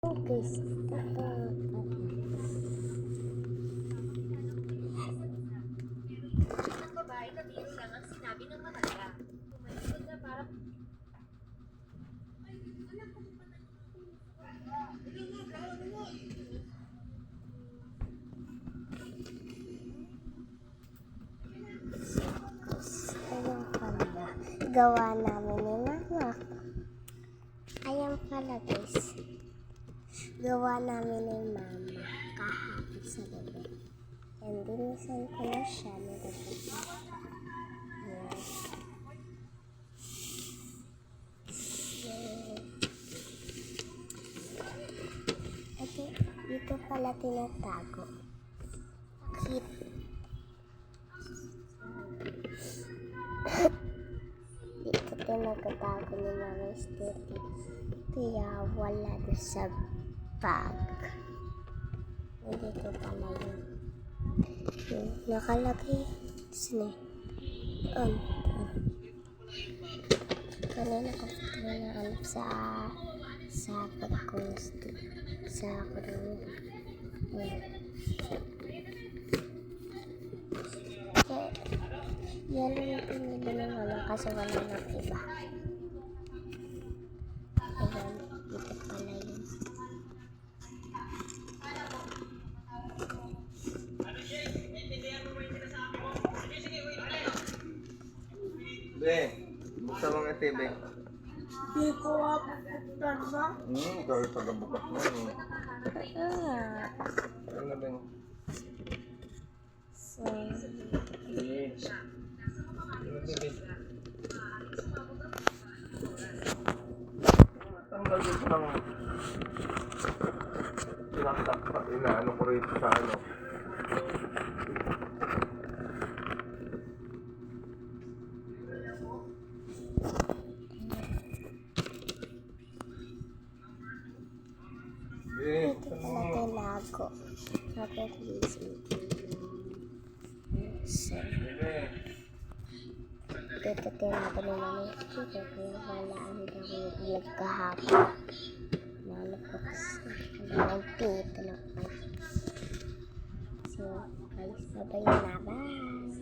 Guys, ito. Ang babae na biro lang ang sinabi ng matanda. Tumalikod na parang... Ayan pala. Gawa namin ni Mama. Ayan pala guys. Gawa namin ni Mama kahapon sa gabi. And dinisan ko na siya. Ito, dito pala tinatago. Kit. Dito tinatago ni Mama Steffi. Kaya wala doon sa bag. Dito pala yun. Nakalagay. Saan eh? Kanina ko nahanap sa bag ko. Sa kulungan. Yan yung pinili ng Mama kasi wala ng iba. Ayan, dito pala yun. Be, buksan mo nga TV. Hindi ko mapapagdan ba? Ikaw yung pagkabukas mo. Ano na ba yun? So, Tanggal dito ng sinaktak pa. Inaano ko rito sa ano. dito pala tinago. Dapat busy. So, dito tinago ni Mama Steffi. Kaya wala ang vlog kahapon. Nanap ko kasi. Walang pinito na pa. So, guys, sabay na. Bye!